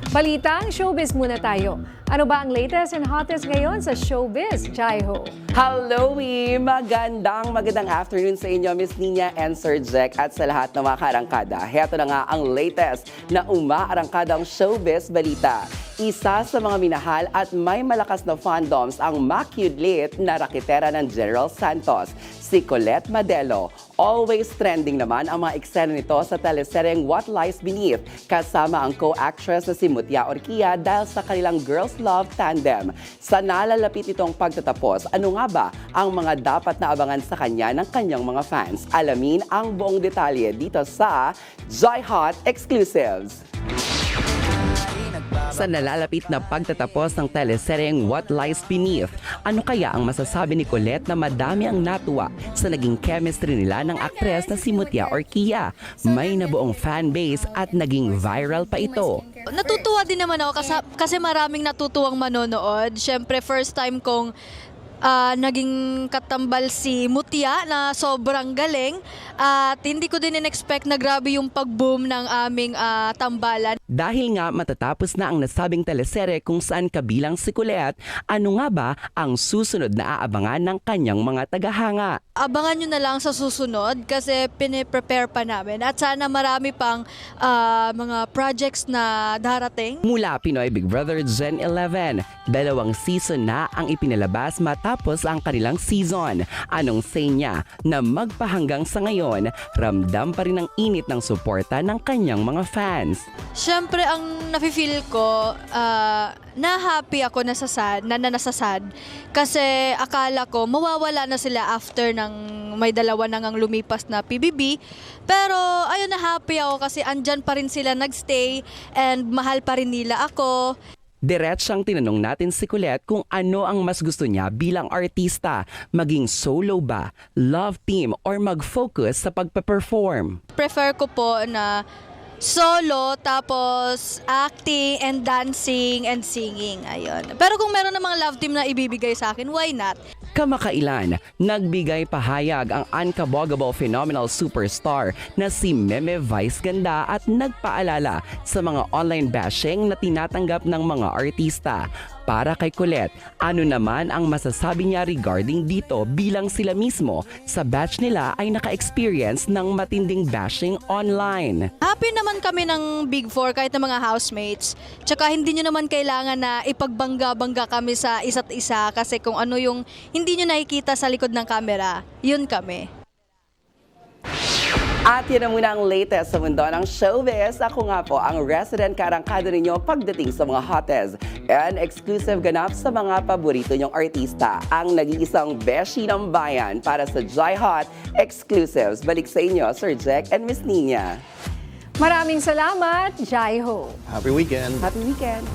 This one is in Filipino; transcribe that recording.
Balitang showbiz muna tayo. Ano ba ang latest and hottest ngayon sa showbiz, Jaiho? Hello, magandang afternoon sa inyo, Miss Nina and Sir Jack at sa lahat ng mga kaarangkada. Heto na nga ang latest na umaarangkadang showbiz balita. Isa sa mga minahal at may malakas na fandoms ang makudlit na raketera ng General Santos, si Colette Madelo. Always trending naman ang mga eksena nito sa teleseryeng What Lies Beneath kasama ang co-actress na si Mutia Orquia dahil sa kanilang girls love tandem. Sa nalalapit itong pagtatapos, ano nga ba ang mga dapat na abangan sa kanya ng kanyang mga fans? Alamin ang buong detalye dito sa Joy Hot Exclusives. Sa nalalapit na pagtatapos ng teleseryeng What Lies Beneath, ano kaya ang masasabi ni Colette na madami ang natuwa sa naging chemistry nila ng aktres na si Mutia Orquia? May nabuong fanbase at naging viral pa ito. Natutuwa din naman ako kasi maraming natutuwang manonood. Siyempre, first time kong naging katambal si Mutia na sobrang galing. At hindi ko din in-expect na grabe yung pag-boom ng aming tambalan. Dahil nga matatapos na ang nasabing teleserye kung saan kabilang si Colette, ano nga ba ang susunod na aabangan ng kanyang mga tagahanga? Abangan nyo na lang sa susunod kasi piniprepare pa namin. At sana marami pang mga projects na darating. Mula Pinoy Big Brother Gen 11, 2 season na ang ipinalabas matapos ang kanilang season. Anong say niya na magpahanggang sa ngayon, ramdam pa rin ang init ng suporta ng kanyang mga fans? Siyempre, ang nafe-feel ko, na-happy ako nasasad. Kasi akala ko, mawawala na sila after ng may dalawa na ngang lumipas na PBB. Pero, ayun, na-happy ako kasi andyan pa rin sila nagstay and mahal pa rin nila ako. Diretsang tinanong natin si Colette kung ano ang mas gusto niya bilang artista, maging solo ba, love team, or mag-focus sa pagpe-perform. Prefer ko po na solo, tapos acting and dancing and singing. Ayun. Pero kung meron namang love team na ibibigay sa akin, why not? Kamakailan, nagbigay pahayag ang unkabogable phenomenal superstar na si Meme Vice Ganda at nagpaalala sa mga online bashing na tinatanggap ng mga artista. Para kay Colette, ano naman ang masasabi niya regarding dito bilang sila mismo sa batch nila ay naka-experience ng matinding bashing online? Happy naman kami ng Big Four kahit ng mga housemates. Tsaka hindi nyo naman kailangan na ipagbangga-bangga kami sa isa't isa kasi kung ano yung hindi nyo nakikita sa likod ng camera, yun kami. At yan na muna ang latest sa mundo ng showbiz. Ako nga po ang resident karangkada ninyo pagdating sa mga hottest and exclusive ganap sa mga paborito nyong artista. Ang nag-iisang beshi ng bayan para sa Joy Hot Exclusives. Balik sa inyo, Sir Jack and Miss Nina. Maraming salamat, Jaiho. Happy weekend. Happy weekend.